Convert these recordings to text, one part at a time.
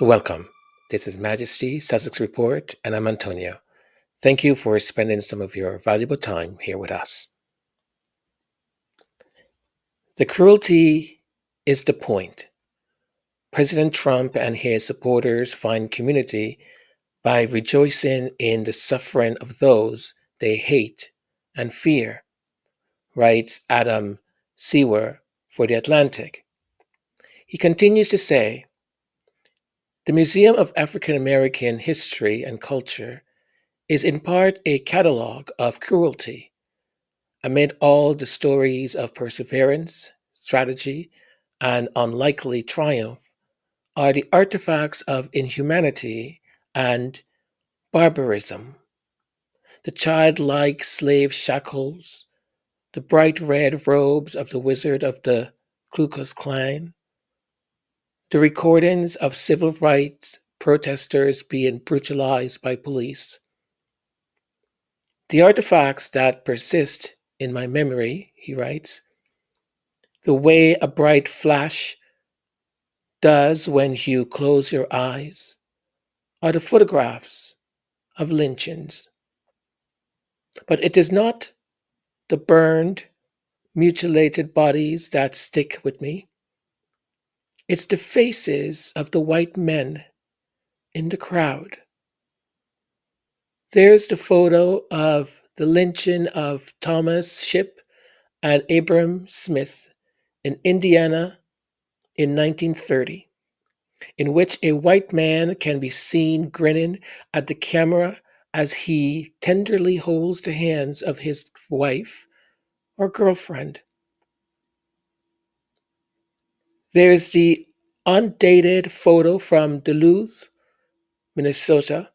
Welcome. This is Majesty Sussex Report, and I'm Antonio. Thank you for spending some of your valuable time here with us. The cruelty is the point. President Trump and his supporters find community by rejoicing in the suffering of those they hate and fear, writes Adam Sewer for The Atlantic. He continues to say, the Museum of African American History and Culture is in part a catalogue of cruelty. Amid all the stories of perseverance, strategy, and unlikely triumph are the artifacts of inhumanity and barbarism. The childlike slave shackles, the bright red robes of the wizard of the Ku Klux Klan, the recordings of civil rights protesters being brutalized by police. The artifacts that persist in my memory, he writes, the way a bright flash does when you close your eyes, are the photographs of lynchings. But it is not the burned, mutilated bodies that stick with me. It's the faces of the white men in the crowd. There's the photo of the lynching of Thomas Shipp and Abram Smith in Indiana in 1930, in which a white man can be seen grinning at the camera as he tenderly holds the hands of his wife or girlfriend. There's the undated photo from Duluth, Minnesota,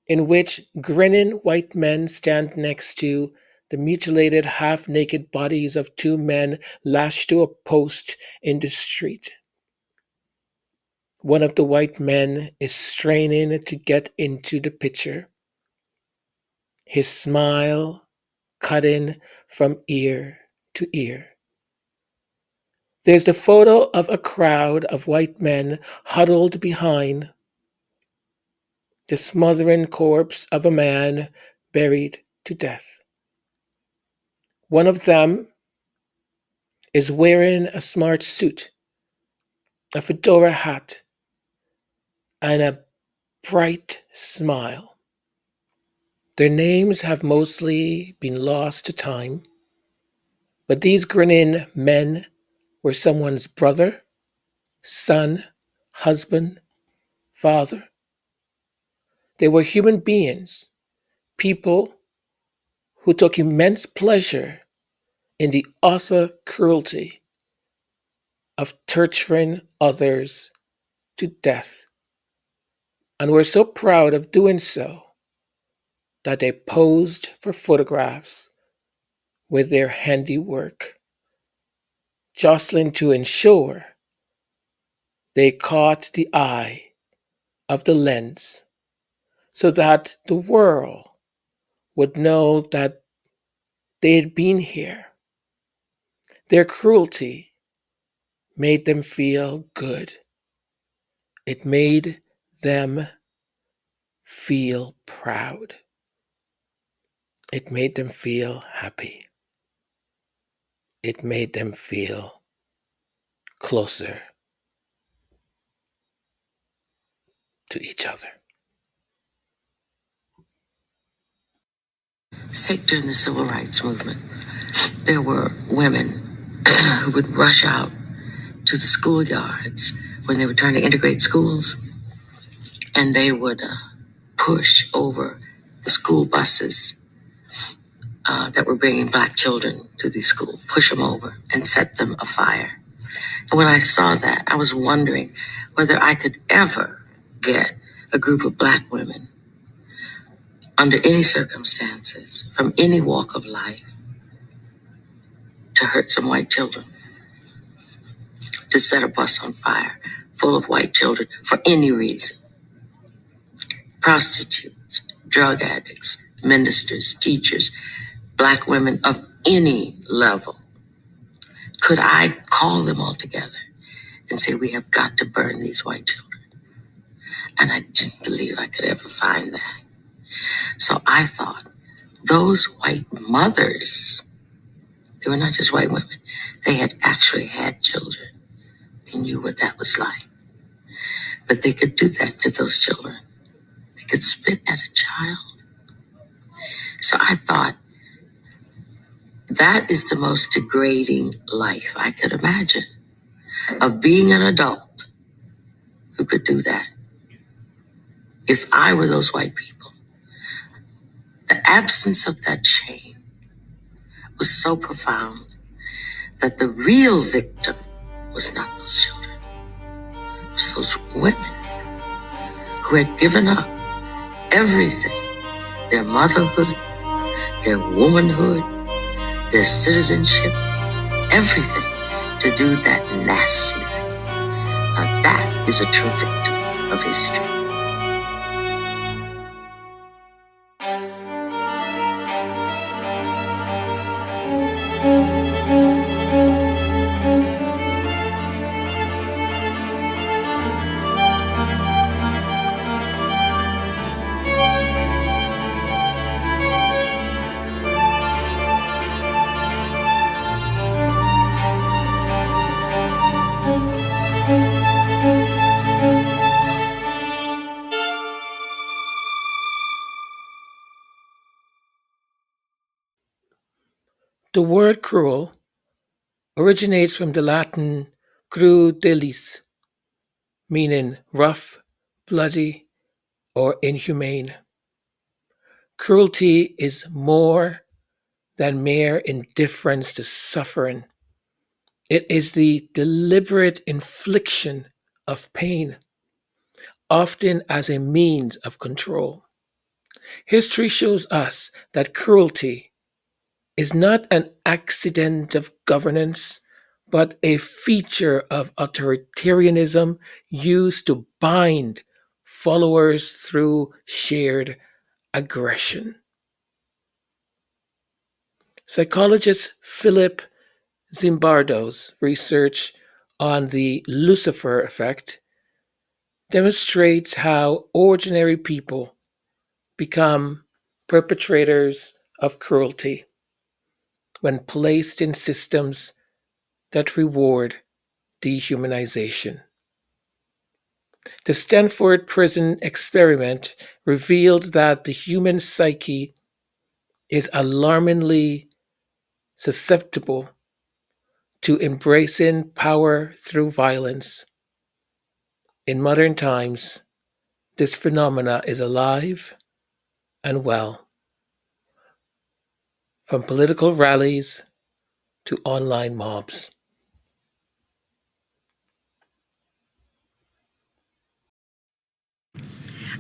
in which grinning white men stand next to the mutilated, half naked bodies of two men lashed to a post in the street. One of the white men is straining to get into the picture, his smile cutting from ear to ear. There's the photo of a crowd of white men huddled behind the smothering corpse of a man buried to death. One of them is wearing a smart suit, a fedora hat, and a bright smile. Their names have mostly been lost to time, but these grinning men were someone's brother, son, husband, father. They were human beings, people who took immense pleasure in the utter cruelty of torturing others to death, and were so proud of doing so that they posed for photographs with their handiwork, jostling to ensure they caught the eye of the lens so that the world would know that they had been here. Their cruelty made them feel good. It made them feel proud. It made them feel happy. It made them feel closer to each other. Say during the civil rights movement, there were women who would rush out to the schoolyards when they were trying to integrate schools, and they would push over the school buses that were bringing Black children to the school, push them over and set them afire. And when I saw that, I was wondering whether I could ever get a group of Black women under any circumstances, from any walk of life, to hurt some white children, to set a bus on fire full of white children for any reason. Prostitutes, drug addicts, ministers, teachers, Black women of any level. Could I call them all together and say, we have got to burn these white children? And I didn't believe I could ever find that. So I thought those white mothers, they were not just white women, they had actually had children. They knew what that was like. But they could do that to those children. They could spit at a child. So I thought, that is the most degrading life I could imagine, of being an adult who could do that. If I were those white people, the absence of that shame was so profound that the real victim was not those children. It was those women who had given up everything, their motherhood, their womanhood, their citizenship, everything, to do that nasty thing. Now that is a true victim of history. The word cruel originates from the Latin crudelis, meaning rough, bloody, or inhumane. Cruelty is more than mere indifference to suffering. It is the deliberate infliction of pain, often as a means of control. History shows us that cruelty is not an accident of governance, but a feature of authoritarianism used to bind followers through shared aggression. Psychologist Philip Zimbardo's research on the Lucifer Effect demonstrates how ordinary people become perpetrators of cruelty when placed in systems that reward dehumanization. The Stanford Prison Experiment revealed that the human psyche is alarmingly susceptible to embracing power through violence. In modern times, this phenomena is alive and well, from political rallies to online mobs.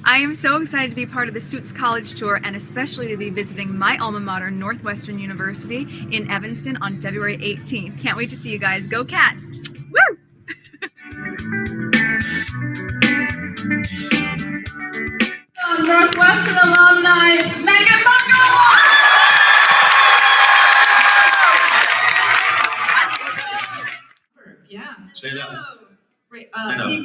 I am so excited to be part of the Suits College Tour and especially to be visiting my alma mater, Northwestern University in Evanston on February 18th. Can't wait to see you guys. Go Cats! Woo! Northwestern alumni, Meghan Markle! Yeah. Stand up. Right. Stand up. He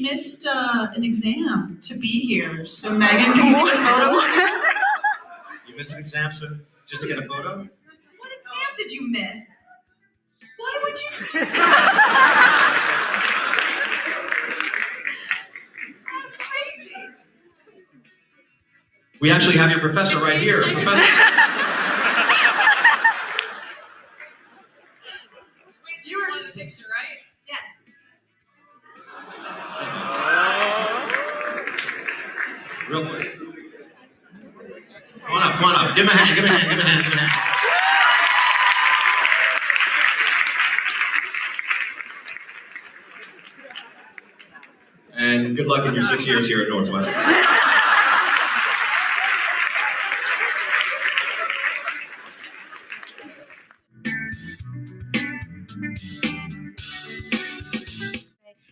missed an exam to be here. So Megan, can you get a photo? You missed an exam, so just to get a photo? What exam did you miss? Why would you? That's crazy. We actually have your professor right here. Professor. You were the picture, right? Yes. Real quick. Come on up. Give him a hand, give him a hand. And good luck in your 6 years here at Northwestern.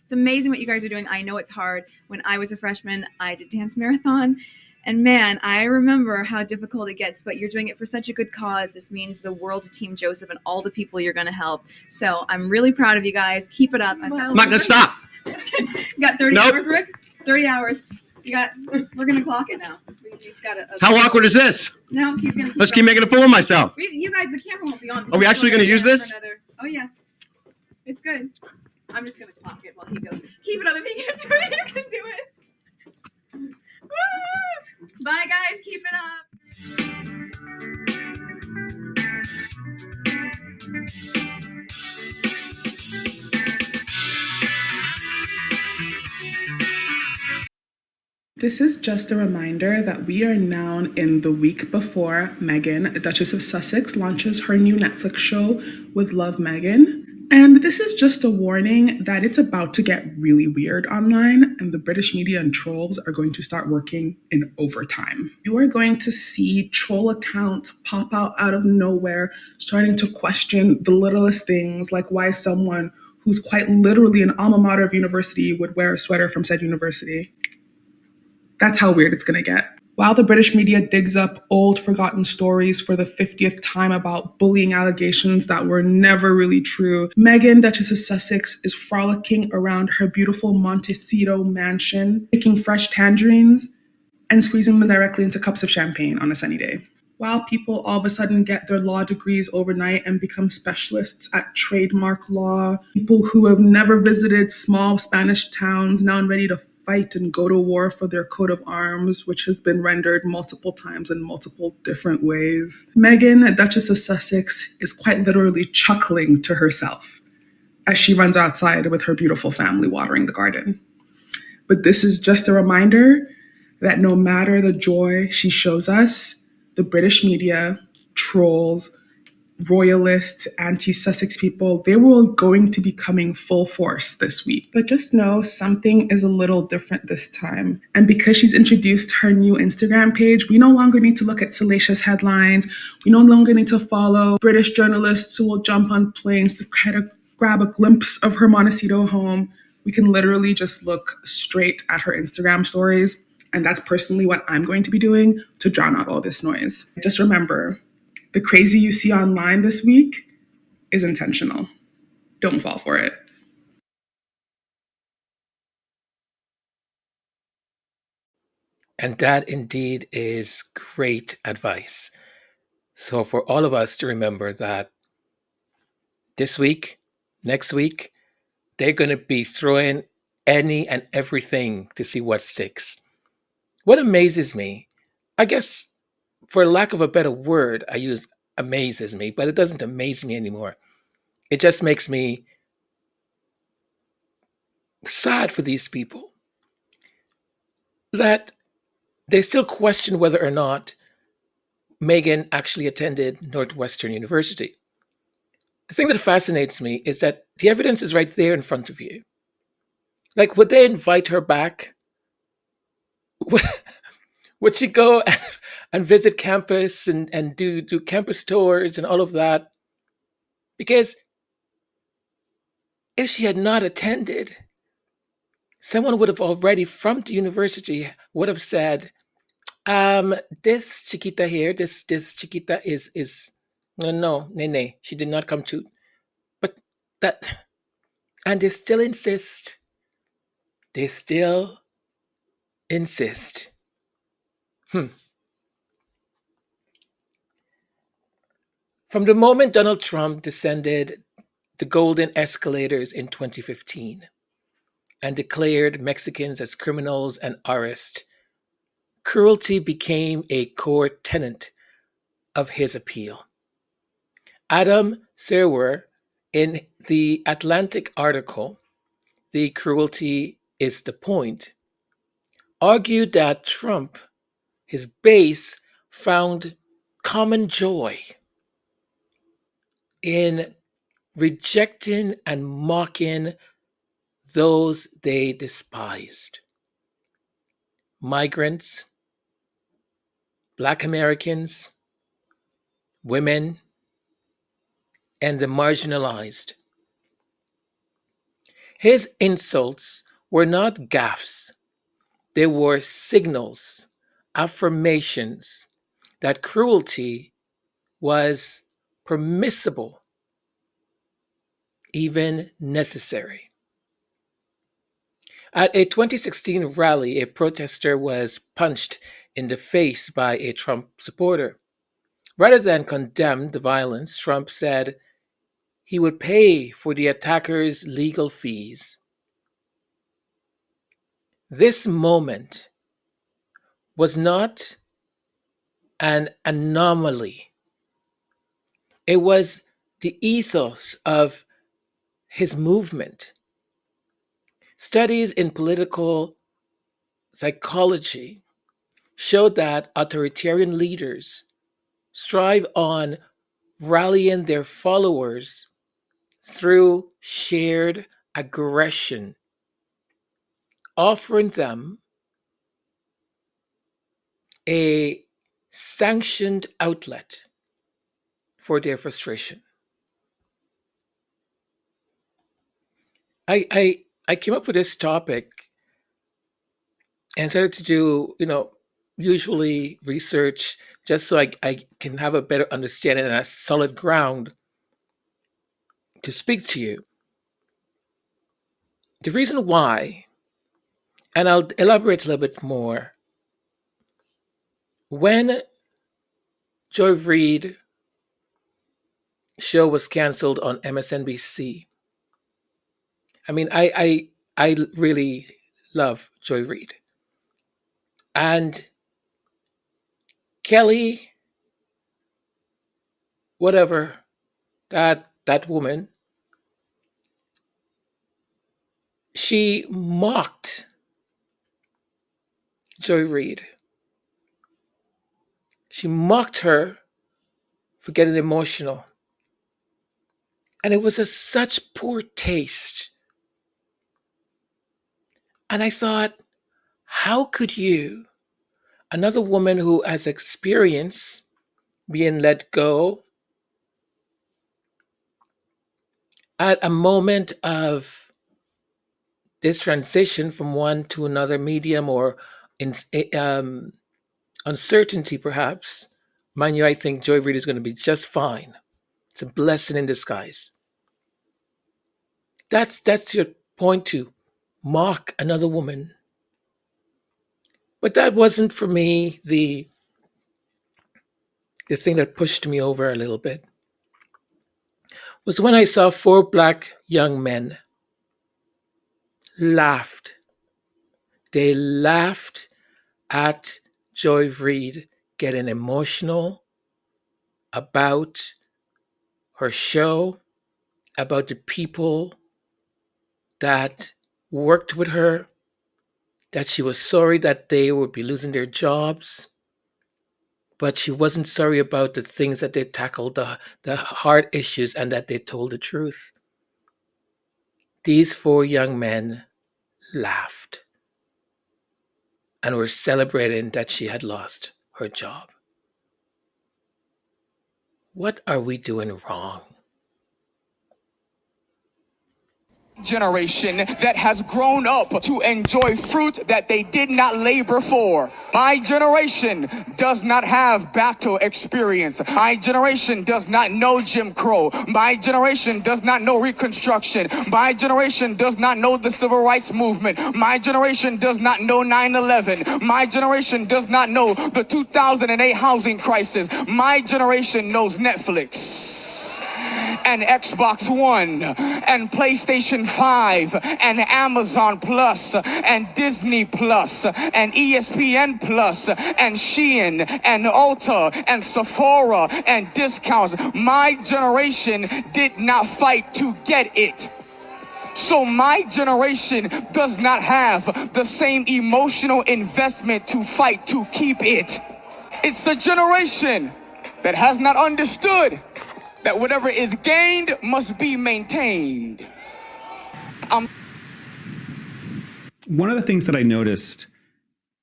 It's amazing what you guys are doing. I know it's hard. When I was a freshman, I did dance marathon. And man, I remember how difficult it gets, but you're doing it for such a good cause. This means the world to Team Joseph and all the people you're going to help. So I'm really proud of you guys. Keep it up. I'm not going to stop. Got 30 Nope. hours, Rick? 30 hours. We're gonna clock it now. He's got How awkward is this? No, he's gonna. Let's keep making a fool of myself. You guys, the camera won't be on. Are we actually gonna use this? Oh yeah, it's good. I'm just gonna clock it while he goes. Keep it up. If he can do it, you can do it. Woo! Bye guys, keep it up. This is just a reminder that we are now in the week before Meghan, Duchess of Sussex, launches her new Netflix show with Love Meghan. And this is just a warning that it's about to get really weird online, and the British media and trolls are going to start working in overtime. You are going to see troll accounts pop out of nowhere, starting to question the littlest things, like why someone who's quite literally an alma mater of university would wear a sweater from said university. That's how weird it's going to get. While the British media digs up old forgotten stories for the 50th time about bullying allegations that were never really true, Meghan, Duchess of Sussex, is frolicking around her beautiful Montecito mansion, picking fresh tangerines and squeezing them directly into cups of champagne on a sunny day. While people all of a sudden get their law degrees overnight and become specialists at trademark law, people who have never visited small Spanish towns now ready to fight and go to war for their coat of arms, which has been rendered multiple times in multiple different ways. Meghan, Duchess of Sussex, is quite literally chuckling to herself as she runs outside with her beautiful family watering the garden. But this is just a reminder that no matter the joy she shows us, the British media, trolls, royalists, anti-Sussex people, they were going to be coming full force this week. But just know something is a little different this time. And because she's introduced her new Instagram page, we no longer need to look at salacious headlines. We no longer need to follow British journalists who will jump on planes to try to grab a glimpse of her Montecito home. We can literally just look straight at her Instagram stories. And that's personally what I'm going to be doing to drown out all this noise. Just remember, the crazy you see online this week is intentional. Don't fall for it. And that indeed is great advice. So, for all of us to remember that this week, next week, they're going to be throwing any and everything to see what sticks. What amazes me, I guess, for lack of a better word, I use amazes me, but it doesn't amaze me anymore. It just makes me sad for these people that they still question whether or not Meghan actually attended Northwestern University. The thing that fascinates me is that the evidence is right there in front of you. Like, would they invite her back? Would she go and visit campus and do campus tours and all of that? Because if she had not attended, someone would have already from the university would have said, this Chiquita here, this Chiquita is no, Nene, she did not come to. But that, and they still insist. They still insist. From the moment Donald Trump descended the golden escalators in 2015 and declared Mexicans as criminals and arrest, cruelty became a core tenet of his appeal. Adam Serwer, in the Atlantic article, "The Cruelty Is The Point," argued that Trump, his base, found common joy in rejecting and mocking those they despised: migrants, Black Americans, women, and the marginalized. His insults were not gaffes, they were signals, affirmations that cruelty was permissible, even necessary. At a 2016 rally, a protester was punched in the face by a Trump supporter. Rather than condemn the violence, Trump said he would pay for the attacker's legal fees. This moment was not an anomaly. It was the ethos of his movement. Studies in political psychology show that authoritarian leaders strive on rallying their followers through shared aggression, offering them a sanctioned outlet for their frustration. I came up with this topic and started to do, usually research just so I can have a better understanding and a solid ground to speak to you. The reason why, and I'll elaborate a little bit more, when Joy Reid show was canceled on MSNBC, I mean, I really love Joy Reid. And Kelly, whatever, that woman, she mocked Joy Reid. She mocked her for getting emotional. And it was such poor taste. And I thought, how could you, another woman who has experience being let go at a moment of this transition from one to another medium or in, um, uncertainty, perhaps. Mind you, I think Joy Reid is going to be just fine. It's a blessing in disguise. That's your point, to mock another woman. But that wasn't for me the thing that pushed me over a little bit. Was when I saw four black young men laughed. They laughed at Joy Reid getting emotional about her show, about the people that worked with her, that she was sorry that they would be losing their jobs, but she wasn't sorry about the things that they tackled, the hard issues, and that they told the truth. These four young men laughed and were celebrating that she had lost her job. What are we doing wrong? Generation that has grown up to enjoy fruit that they did not labor for. My generation does not have battle experience. My generation does not know Jim Crow. My generation does not know Reconstruction. My generation does not know the Civil Rights Movement. My generation does not know 9/11. My generation does not know the 2008 housing crisis. My generation knows Netflix and Xbox One and PlayStation 5 and Amazon Plus and Disney Plus and ESPN Plus and Shein and Ulta and Sephora and discounts. My generation did not fight to get it. So my generation does not have the same emotional investment to fight to keep it. It's the generation that has not understood that whatever is gained must be maintained. One of the things that I noticed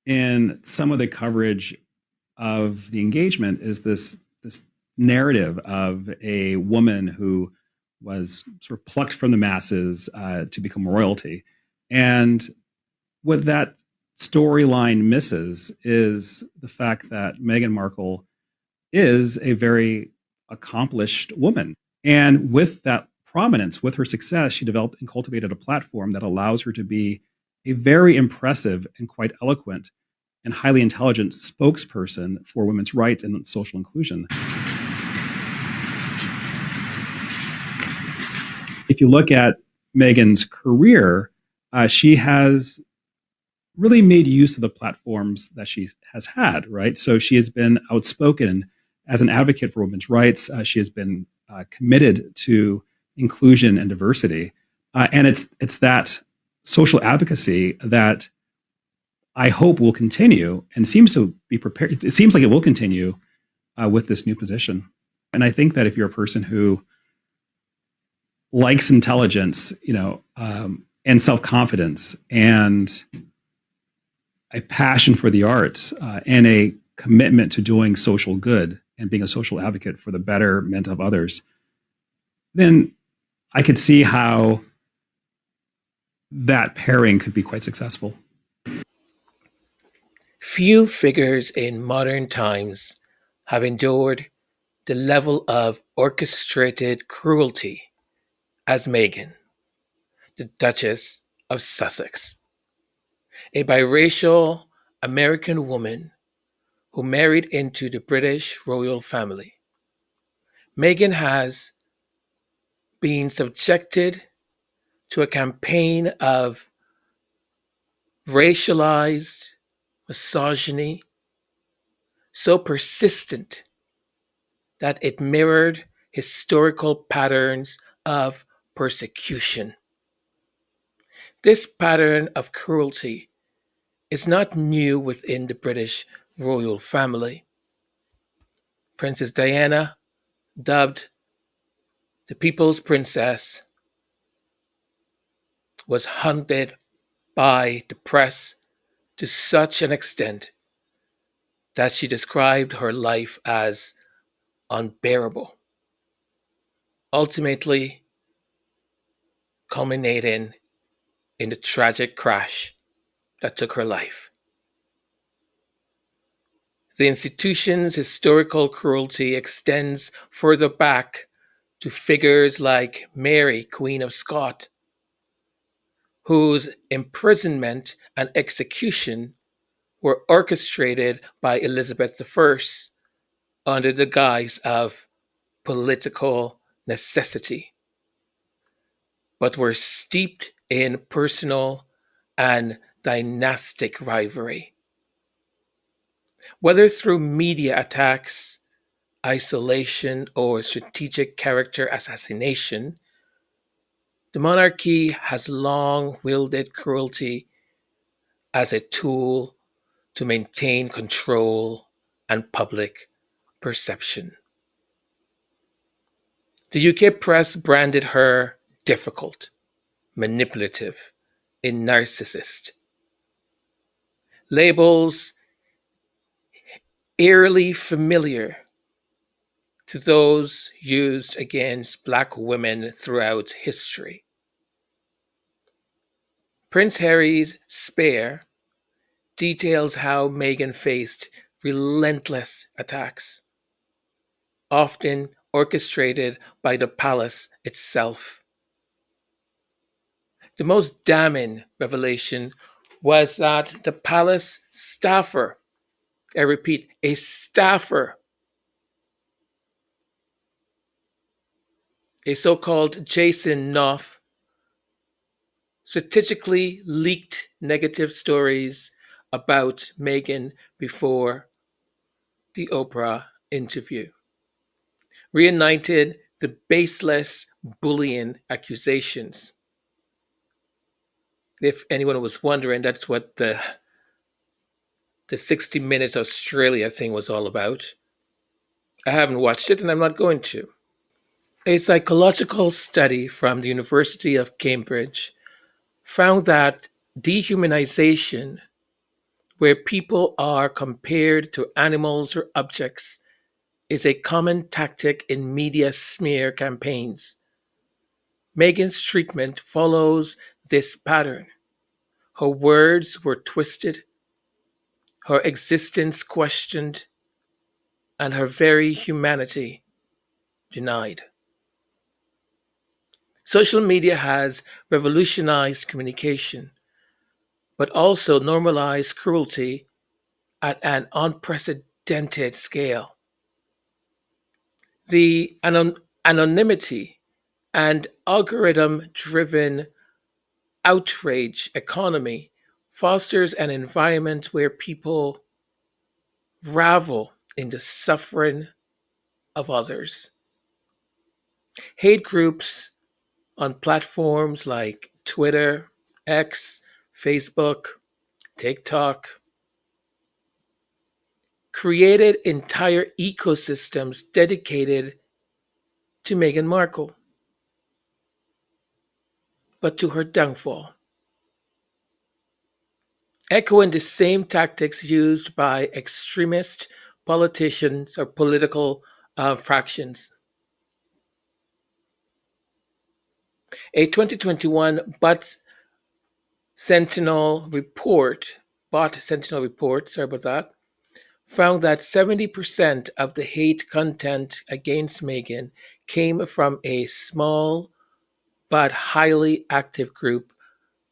in some of the coverage of the engagement is this narrative of a woman who was sort of plucked from the masses to become royalty. And what that storyline misses is the fact that Meghan Markle is a very accomplished woman. And with that prominence, with her success, she developed and cultivated a platform that allows her to be a very impressive and quite eloquent and highly intelligent spokesperson for women's rights and social inclusion. If you look at Meghan's career, she has really made use of the platforms that she has had, right? So she has been outspoken as an advocate for women's rights. She has been committed to inclusion and diversity. And it's that social advocacy that I hope will continue and seems to be prepared. It seems like it will continue with this new position. And I think that if you're a person who likes intelligence, and self-confidence and a passion for the arts and a commitment to doing social good and being a social advocate for the betterment of others, then I could see how that pairing could be quite successful. Few figures in modern times have endured the level of orchestrated cruelty as Meghan, the Duchess of Sussex, a biracial American woman who married into the British royal family. Meghan has been subjected to a campaign of racialized misogyny so persistent that it mirrored historical patterns of persecution. This pattern of cruelty is not new within the British royal family. Princess Diana, dubbed the People's Princess, was hunted by the press to such an extent that she described her life as unbearable, ultimately culminating in the tragic crash that took her life. The institution's historical cruelty extends further back to figures like Mary, Queen of Scots, whose imprisonment and execution were orchestrated by Elizabeth I under the guise of political necessity, but were steeped in personal and dynastic rivalry. Whether through media attacks, isolation, or strategic character assassination, the monarchy has long wielded cruelty as a tool to maintain control and public perception. The UK press branded her difficult, manipulative, a narcissist. Labels eerily familiar to those used against Black women throughout history. Prince Harry's Spare details how Meghan faced relentless attacks, often orchestrated by the palace itself. The most damning revelation was that the palace staffer, I repeat, a staffer, a so called Jason Knopf, strategically leaked negative stories about Meghan before the Oprah interview, reignited the baseless bullying accusations. If anyone was wondering, that's what the 60 Minutes Australia thing was all about. I haven't watched it and I'm not going to. A psychological study from the University of Cambridge found that dehumanization, where people are compared to animals or objects, is a common tactic in media smear campaigns. Meghan's treatment follows this pattern. Her words were twisted, her existence questioned, and her very humanity denied. Social media has revolutionized communication, but also normalize cruelty at an unprecedented scale. The anonymity and algorithm driven outrage economy fosters an environment where people revel in the suffering of others. Hate groups on platforms like Twitter, X, Facebook, TikTok created entire ecosystems dedicated to Meghan Markle, but to her downfall, echoing the same tactics used by extremist politicians or political fractions. A 2021 Sentinel report, Bot Sentinel report, sorry about that, found that 70% of the hate content against Meghan came from a small but highly active group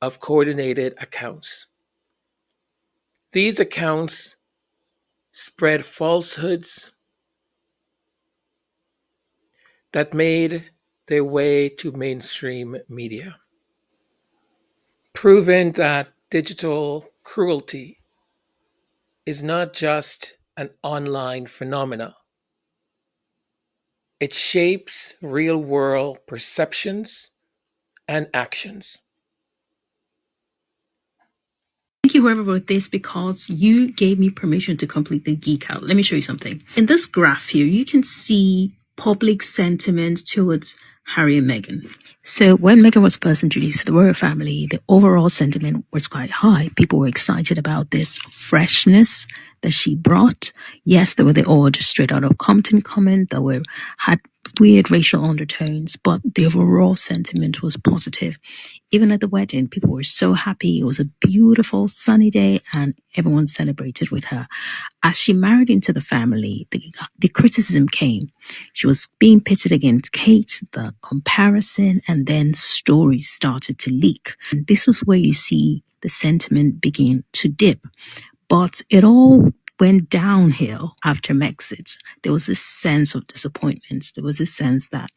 of coordinated accounts. These accounts spread falsehoods that made their way to mainstream media, proving that digital cruelty is not just an online phenomenon. It shapes real world perceptions and actions. Thank you, whoever wrote this, because you gave me permission to completely geek out. Let me show you something. In this graph here, you can see public sentiment towards Harry and Meghan. So when Meghan was first introduced to the royal family, the overall sentiment was quite high. People were excited about this freshness that she brought. Yes, there were the odd straight out of Compton comment that had weird racial undertones, but the overall sentiment was positive. Even at the wedding, people were so happy. It was a beautiful sunny day and everyone celebrated with her. As she married into the family, the criticism came. She was being pitted against Kate, the comparison, and then stories started to leak. And this was where you see the sentiment begin to dip. But it all went downhill after Brexit. There was this sense of disappointment. There was this sense that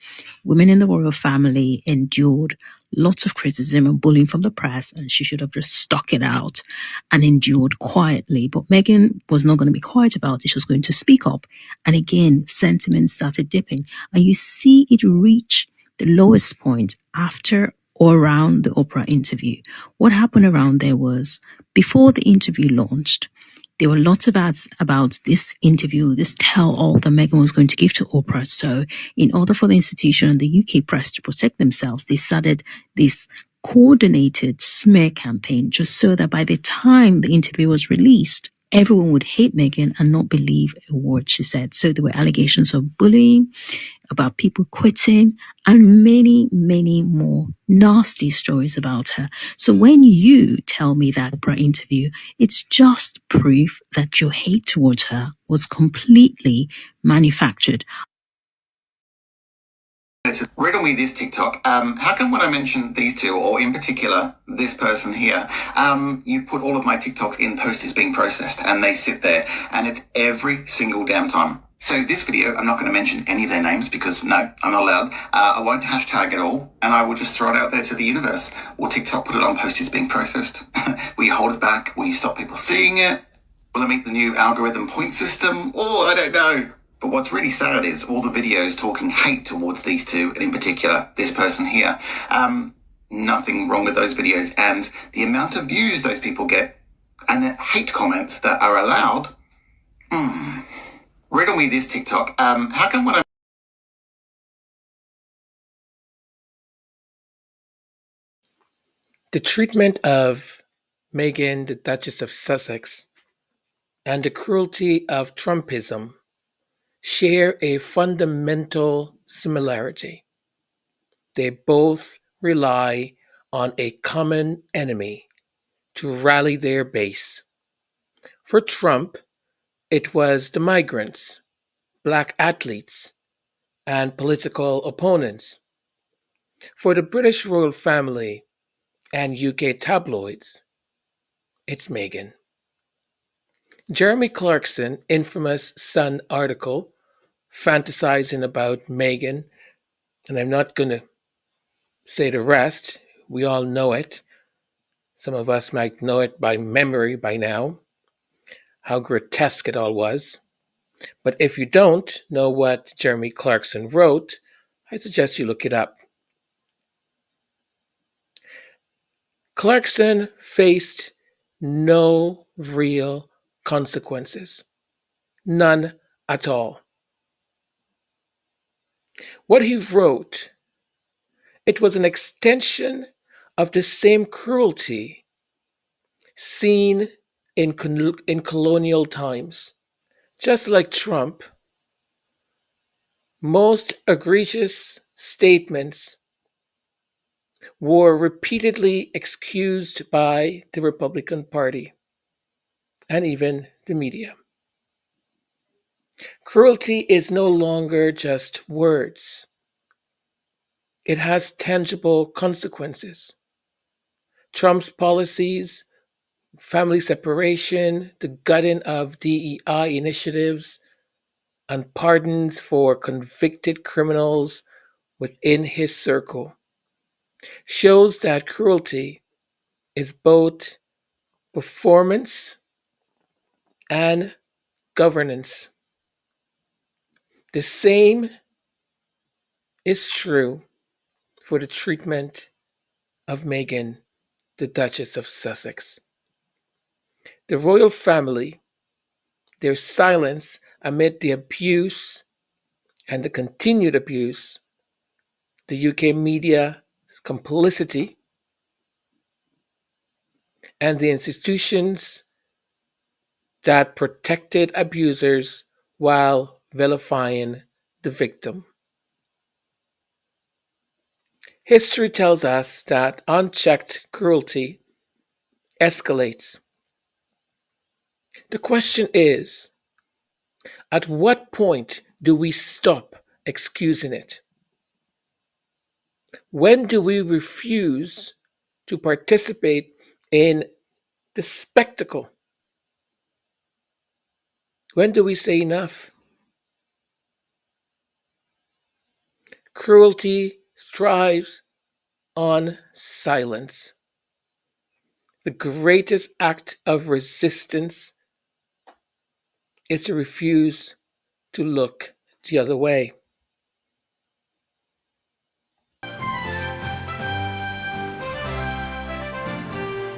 women in the royal family endured lots of criticism and bullying from the press, and she should have just stuck it out and endured quietly. But Meghan was not going to be quiet about it. She was going to speak up. And again, sentiment started dipping. And you see it reach the lowest point after or around the Oprah interview. What happened around there was, before the interview launched, there were lots of ads about this interview, this tell-all that Meghan was going to give to Oprah. So in order for the institution and the UK press to protect themselves, they started this coordinated smear campaign just so that by the time the interview was released, everyone would hate Meghan and not believe a word she said. So there were allegations of bullying, about people quitting, and many, many more nasty stories about her. So when you tell me that Oprah interview, it's just proof that your hate towards her was completely manufactured. Riddle me this, TikTok. How come when I mention these two, or in particular this person here, you put all of my TikToks in post is being processed and they sit there and it's every single damn time. So this video, I'm not going to mention any of their names because no, I'm not allowed. I won't hashtag it all and I will just throw it out there to the universe. Will TikTok put it on post is being processed? Will you hold it back? Will you stop people seeing it? Will it make the new algorithm point system? Oh, I don't know. But what's really sad is all the videos talking hate towards these two, and in particular, this person here. Nothing wrong with those videos. And the amount of views those people get and the hate comments that are allowed. Riddle me this, TikTok. How come when I... The treatment of Meghan, the Duchess of Sussex, and the cruelty of Trumpism share a fundamental similarity. They both rely on a common enemy to rally their base. For Trump, it was the migrants, black athletes, and political opponents. For the British royal family and UK tabloids, It's Meghan. Jeremy Clarkson, infamous Sun article, fantasizing about Meghan, and I'm not going to say the rest. We all know it. Some of us might know it by memory by now, how grotesque it all was. But if you don't know what Jeremy Clarkson wrote, I suggest you look it up. Clarkson faced no real consequences, none at all. What he wrote, it was an extension of the same cruelty seen in colonial times. Just like Trump, most egregious statements were repeatedly excused by the Republican Party and even the media. Cruelty is no longer just words. It has tangible consequences. Trump's policies, family separation, the gutting of DEI initiatives, and pardons for convicted criminals within his circle shows that cruelty is both performance and governance. The same is true for the treatment of Meghan, the Duchess of Sussex. The royal family, their silence amid the abuse and the continued abuse, the UK media's complicity, and the institutions that protected abusers while vilifying the victim. History tells us that unchecked cruelty escalates. The question is, at what point do we stop excusing it? When do we refuse to participate in the spectacle? When do we say enough? Cruelty thrives on silence. The greatest act of resistance is to refuse to look the other way.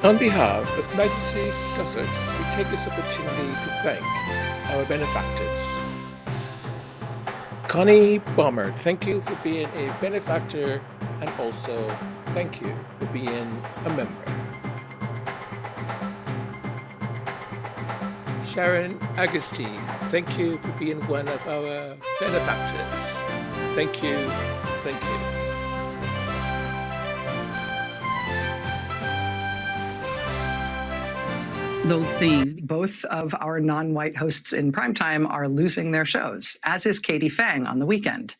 On behalf of Her Majesty Sussex, we take this opportunity to thank our benefactors. Connie Bomber, thank you for being a benefactor, and also thank you for being a member. Sharon Agustine, thank you for being one of our benefactors. Thank you, thank you. Those things, both of our non-white hosts in primetime are losing their shows, as is Katie Fang on the weekend.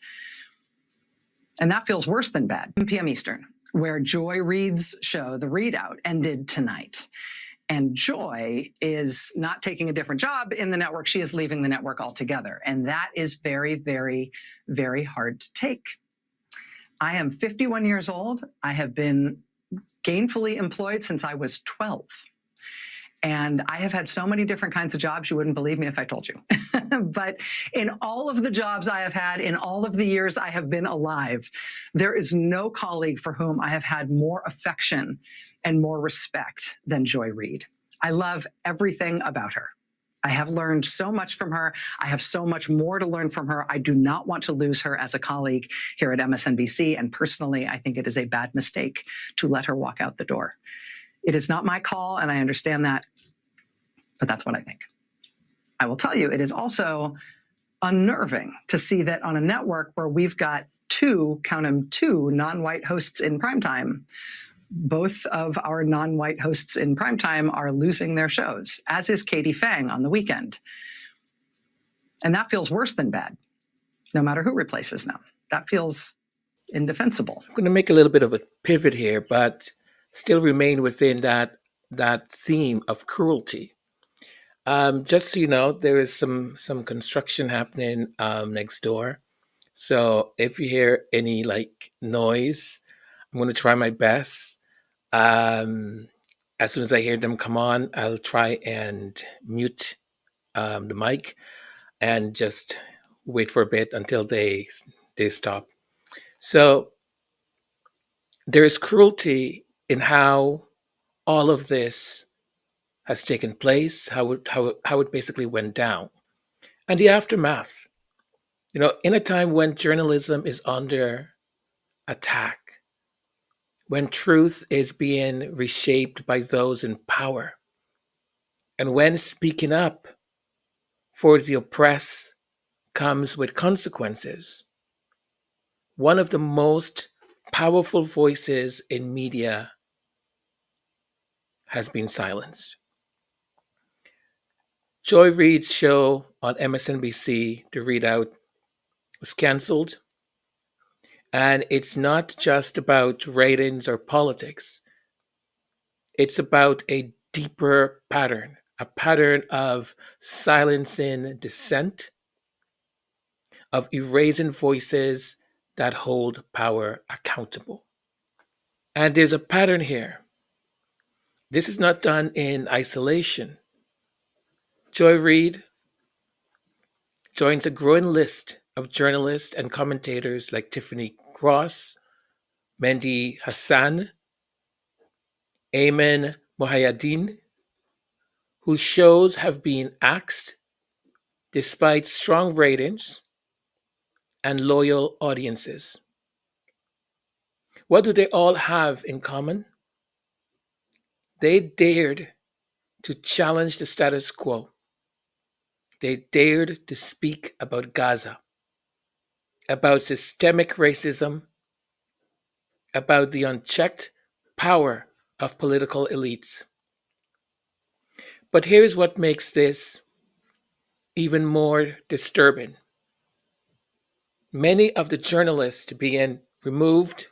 And that feels worse than bad. 10 p.m. Eastern, where Joy Reid's show, The Readout, ended tonight. And Joy is not taking a different job in the network. She is leaving the network altogether. And that is very, very, very hard to take. I am 51 years old. I have been gainfully employed since I was 12. And I have had so many different kinds of jobs, you wouldn't believe me if I told you. But in all of the jobs I have had, in all of the years I have been alive, there is no colleague for whom I have had more affection and more respect than Joy Reid. I love everything about her. I have learned so much from her. I have so much more to learn from her. I do not want to lose her as a colleague here at MSNBC. And personally, I think it is a bad mistake to let her walk out the door. It is not my call, and I understand that, but that's what I think. I will tell you, it is also unnerving to see that on a network where we've got two, count them, two non-white hosts in primetime, both of our non-white hosts in primetime are losing their shows, as is Katie Fang on the weekend. And that feels worse than bad, no matter who replaces them. That feels indefensible. I'm going to make a little bit of a pivot here, but still remain within that that theme of cruelty. Just so you know, there is some construction happening next door. So if you hear any like noise, I'm going to try my best. Um, as soon as I hear them come on, I'll try and mute the mic and just wait for a bit until they stop. So there is cruelty in how all of this has taken place, how it basically went down, and the aftermath. You know, in a time when journalism is under attack, when truth is being reshaped by those in power, and when speaking up for the oppressed comes with consequences, one of the most powerful voices in media has been silenced. Joy Reid's show on MSNBC, The Readout, was canceled. And it's not just about ratings or politics, it's about a deeper pattern, a pattern of silencing dissent, of erasing voices that hold power accountable. And there's a pattern here. This is not done in isolation. Joy Reid joins a growing list of journalists and commentators like Tiffany Cross, Mehdi Hassan, Ayman Mohayedin, whose shows have been axed despite strong ratings and loyal audiences. What do they all have in common? They dared to challenge the status quo. They dared to speak about Gaza, about systemic racism, about the unchecked power of political elites. But here's what makes this even more disturbing. Many of the journalists being removed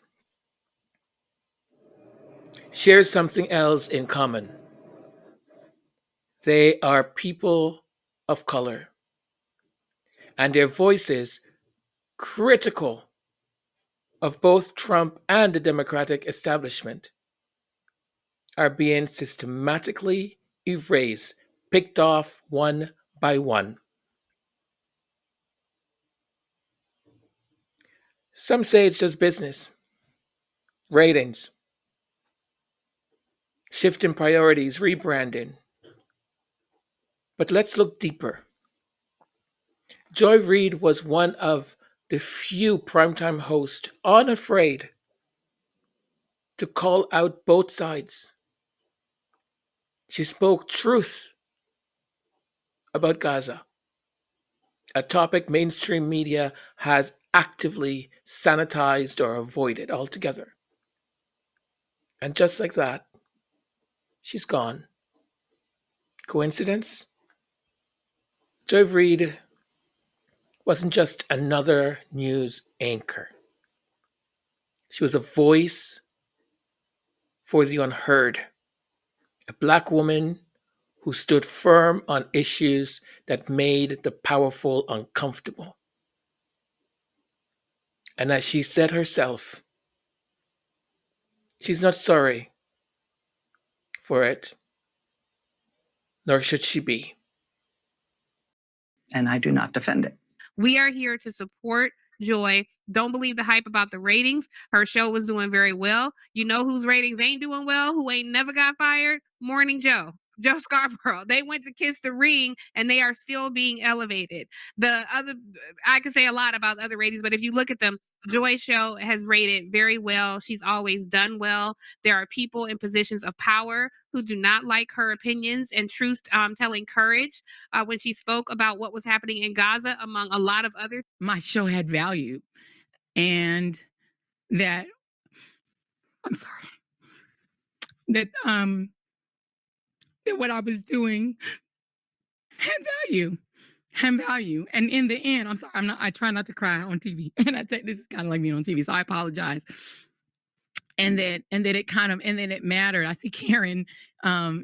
share something else in common. They are people of color, and their voices, critical of both Trump and the Democratic establishment, are being systematically erased, picked off one by one. Some say it's just business, ratings, shifting priorities, rebranding. But let's look deeper. Joy Reid was one of the few primetime hosts unafraid to call out both sides. She spoke truth about Gaza, a topic mainstream media has actively sanitized or avoided altogether. And just like that, she's gone. Coincidence? Joy Reid wasn't just another news anchor. She was a voice for the unheard, a black woman who stood firm on issues that made the powerful uncomfortable. And as she said herself, she's not sorry for it, nor should she be. And I do not defend it. We are here to support Joy. Don't believe the hype about the ratings. Her show was doing very well. You know whose ratings ain't doing well, who ain't never got fired? Morning Joe. Joe Scarborough. They went to Kiss the Ring and they are still being elevated. The other, I could say a lot about other ratings, but if you look at them, Joy's show has rated very well. She's always done well. There are people in positions of power who do not like her opinions and truth telling courage when she spoke about what was happening in Gaza, among a lot of others. My show had value, and that I'm sorry that what I was doing had value. And in the end, I'm sorry, I try not to cry on TV. And I think this is kind of like me on TV, so I apologize. and that it kind of, and then it mattered. I see Karen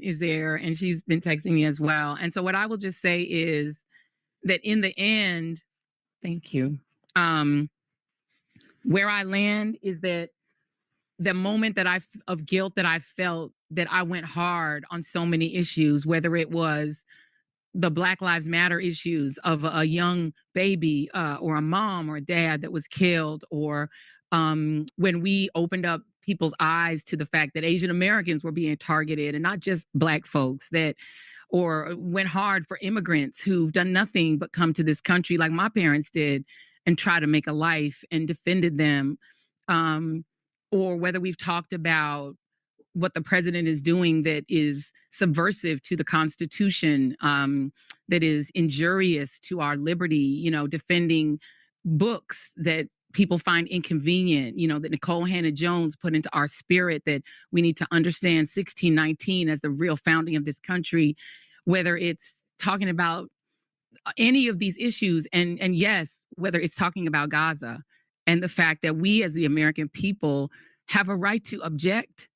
is there, and she's been texting me as well. And so what I will just say is that in the end, thank you. Where I land is that the moment that of guilt that I felt, that I went hard on so many issues, whether it was the Black Lives Matter issues of a young baby or a mom or a dad that was killed, or when we opened up people's eyes to the fact that Asian Americans were being targeted and not just Black folks, that or went hard for immigrants who've done nothing but come to this country like my parents did and try to make a life and defended them. Or whether we've talked about what the president is doing that is subversive to the Constitution, that is injurious to our liberty, you know, defending books that people find inconvenient, you know, that Nicole Hannah-Jones put into our spirit, that we need to understand 1619 as the real founding of this country, whether it's talking about any of these issues, and yes, whether it's talking about Gaza and the fact that we as the American people have a right to object,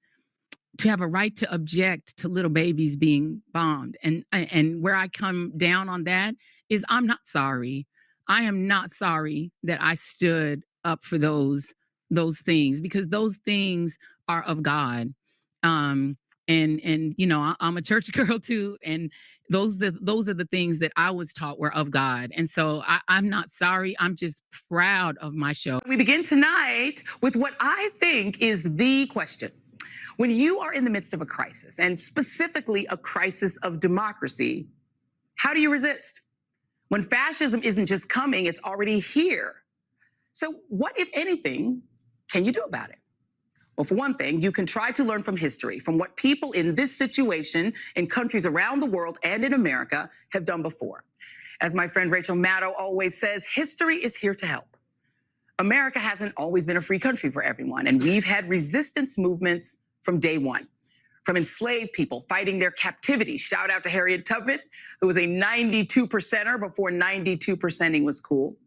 to little babies being bombed. And where I come down on that is I'm not sorry. I am not sorry that I stood up for those things, because those things are of God. And you know, I'm a church girl too, and those are the things that I was taught were of God. And so I'm not sorry. I'm just proud of my show. We begin tonight with what I think is the question. When you are in the midst of a crisis, and specifically a crisis of democracy, how do you resist? When fascism isn't just coming, it's already here. So what, if anything, can you do about it? Well, for one thing, you can try to learn from history, from what people in this situation in countries around the world and in America have done before. As my friend Rachel Maddow always says, history is here to help. America hasn't always been a free country for everyone, and we've had resistance movements from day one. From enslaved people fighting their captivity. Shout out to Harriet Tubman, who was a 92%er before 92%ing was cool.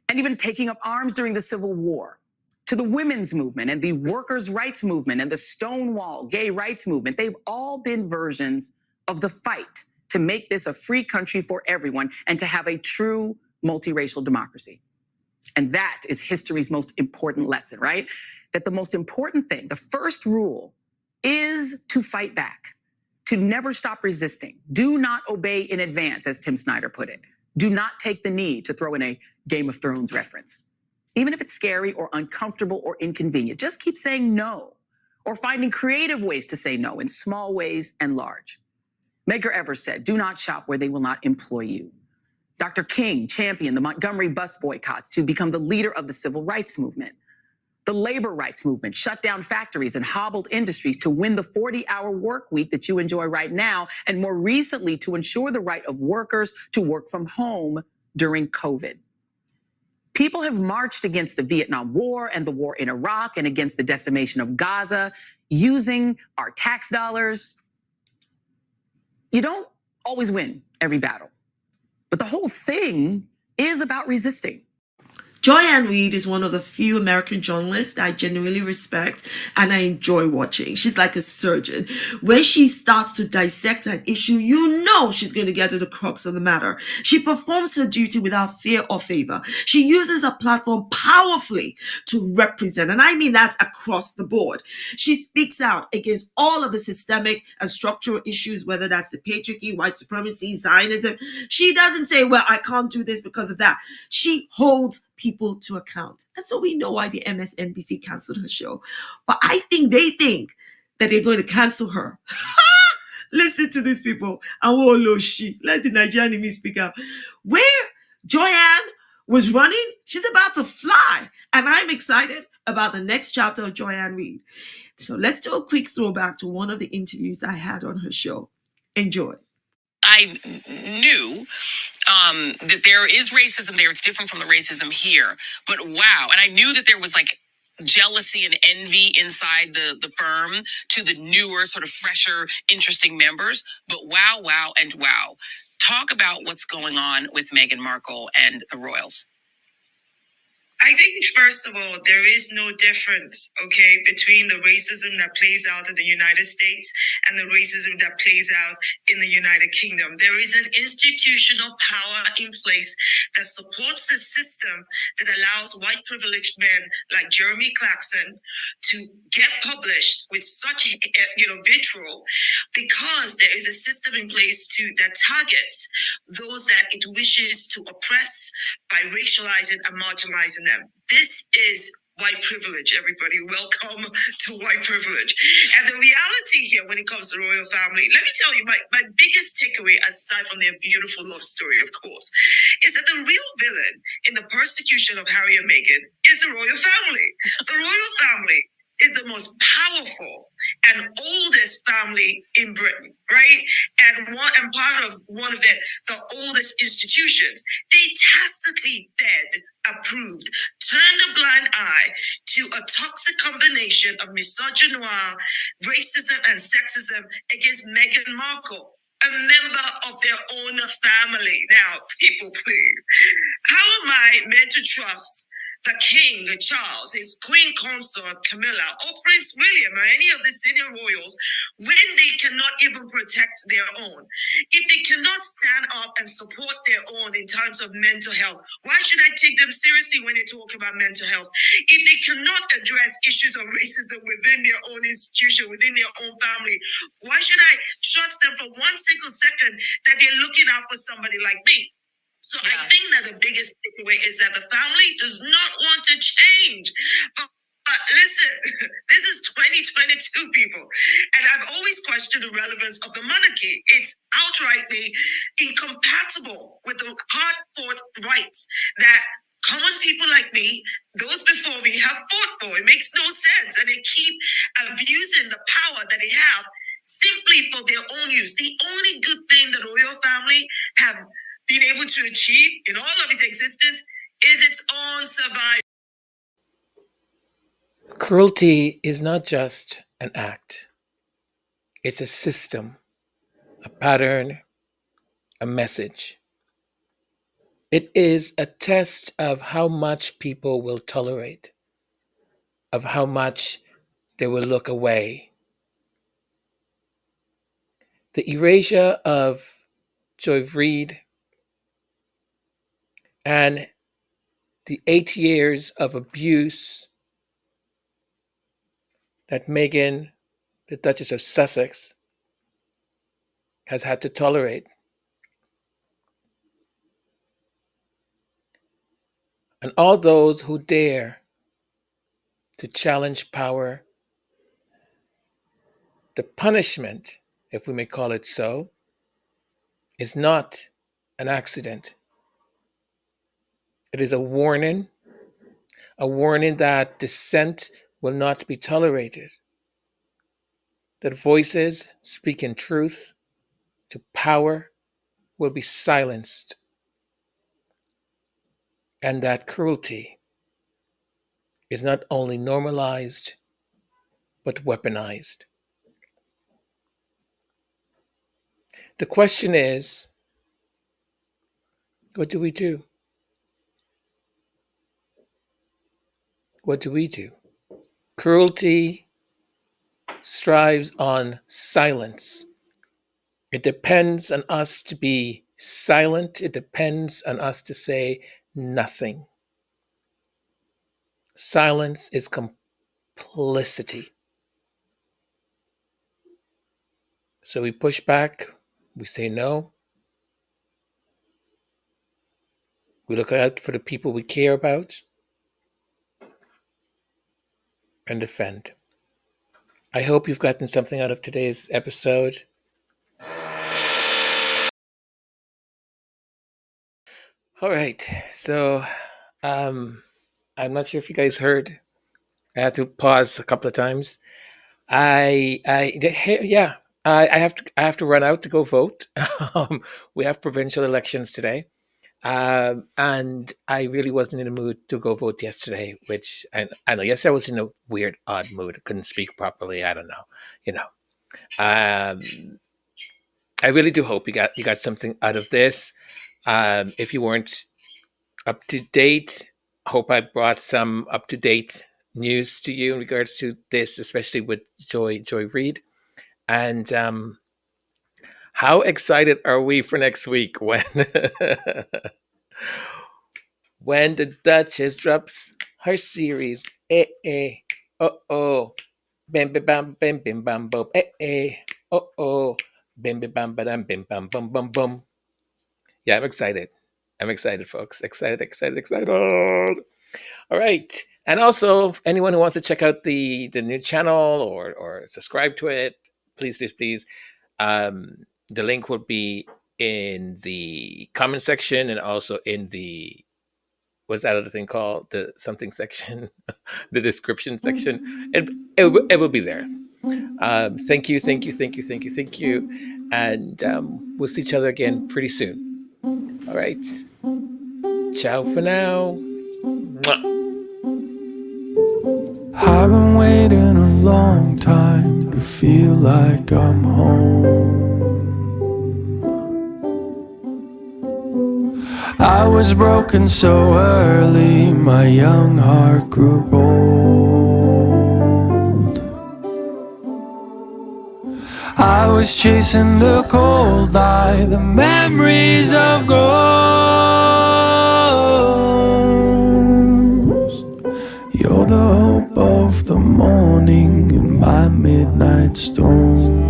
And even taking up arms during the Civil War. To the women's movement and the workers' rights movement and the Stonewall gay rights movement. They've all been versions of the fight to make this a free country for everyone and to have a true multiracial democracy. And that is history's most important lesson, right? That the most important thing, the first rule, is to fight back, to never stop resisting. Do not obey in advance, as Tim Snyder put it. Do not take the knee, to throw in a Game of Thrones reference. Even if it's scary or uncomfortable or inconvenient, just keep saying no, or finding creative ways to say no in small ways and large. Medgar Evers said, do not shop where they will not employ you. Dr. King championed the Montgomery bus boycotts to become the leader of the civil rights movement. The labor rights movement shut down factories and hobbled industries to win the 40-hour work week that you enjoy right now, and more recently to ensure the right of workers to work from home during COVID. People have marched against the Vietnam War and the war in Iraq and against the decimation of Gaza using our tax dollars. You don't always win every battle, but the whole thing is about resisting. Joy-Ann Reid is one of the few American journalists that I genuinely respect and I enjoy watching. She's like a surgeon. When she starts to dissect an issue, you know she's going to get to the crux of the matter. She performs her duty without fear or favor. She uses her platform powerfully to represent, and I mean that's across the board. She speaks out against all of the systemic and structural issues, whether that's the patriarchy, white supremacy, Zionism. She doesn't say, well, I can't do this because of that. She holds people to account. And so we know why the MSNBC canceled her show. But I think they think that they're going to cancel her. Listen to these people. Let the Nigerian me speak out. Where Joy-Ann was running, she's about to fly. And I'm excited about the next chapter of Joy-Ann Reid. So let's do a quick throwback to one of the interviews I had on her show. Enjoy. I knew that there is racism there. It's different from the racism here. But wow. And I knew that there was like jealousy and envy inside the firm to the newer, sort of fresher, interesting members. But wow, wow, and wow. Talk about what's going on with Meghan Markle and the royals. I think, first of all, there is no difference, okay, between the racism that plays out in the United States and the racism that plays out in the United Kingdom. There is an institutional power in place that supports the system that allows white privileged men like Jeremy Clarkson to get published with such, vitriol, because there is a system in place that targets those that it wishes to oppress by racializing and marginalizing them. This is white privilege, everybody. Welcome to white privilege. And the reality here when it comes to the royal family, let me tell you, my biggest takeaway, aside from their beautiful love story, of course, is that the real villain in the persecution of Harry and Meghan is the royal family. The royal family is the most powerful and oldest family in Britain, right? And part of one of the oldest institutions. They tacitly approved, turned a blind eye to a toxic combination of misogyny, racism, and sexism against Meghan Markle, a member of their own family. Now, people, please, how am I meant to trust the King, Charles, his Queen Consort, Camilla, or Prince William, or any of the senior royals, when they cannot even protect their own? If they cannot stand up and support their own in terms of mental health, why should I take them seriously when they talk about mental health? If they cannot address issues of racism within their own institution, within their own family, why should I trust them for one single second that they're looking out for somebody like me? So I think that the biggest takeaway is that the family does not want to change. But listen, this is 2022, people. And I've always questioned the relevance of the monarchy. It's outrightly incompatible with the hard-fought rights that common people like me, those before me, have fought for. It makes no sense. And they keep abusing the power that they have simply for their own use. The only good thing the royal family have been able to achieve in all of its existence is its own survival. Cruelty is not just an act, it's a system, a pattern, a message. It is a test of how much people will tolerate, of how much they will look away. The erasure of Joy Reid and the 8 years of abuse that Meghan, the Duchess of Sussex, has had to tolerate. And all those who dare to challenge power, the punishment, if we may call it so, is not an accident. It is a warning that dissent will not be tolerated, that voices speaking truth to power will be silenced, and that cruelty is not only normalized, but weaponized. The question is, what do we do? What do we do? Cruelty strives on silence. It depends on us to be silent. It depends on us to say nothing. Silence is complicity. So we push back, we say no. We look out for the people we care about and defend. I hope you've gotten something out of today's episode. All right, so I'm not sure if you guys heard. I had to pause a couple of times. I have to run out to go vote. We have provincial elections today, and I really wasn't in the mood to go vote yesterday. Which I know. Yesterday I was in a weird, odd mood. I couldn't speak properly. I don't know. I really do hope you got something out of this. If you weren't up to date hope I brought some up-to-date news to you in regards to this, especially with Joy Reid. And how excited are we for next week when when the Duchess drops her series? Oh, bam bam bam bam bam bam boom, oh, bam bam bam bam bam bam bum bum bum. Yeah, I'm excited. I'm excited, folks. Excited. All right. And also, anyone who wants to check out the new channel or subscribe to it, please. The link will be in the comment section and also in the, what's that other thing called? The something section, the description section. It will be there. Thank you. And we'll see each other again pretty soon. All right. Ciao for now. Mwah. I've been waiting a long time to feel like I'm home. I was broken so early, my young heart grew bold. I was chasing the cold eye, the memories of ghosts. You're the hope of the morning in my midnight storm.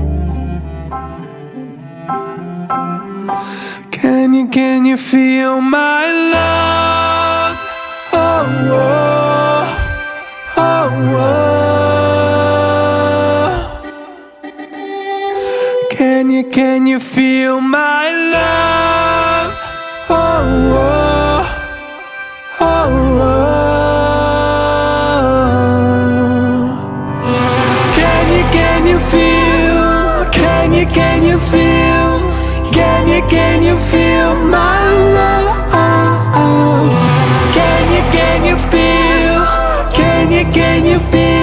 Can you feel my love? Oh, oh, oh, oh. Can you feel my love? Oh, oh, oh, oh. Can you feel? Can you feel? Can you feel my love? Can you feel? Can you feel?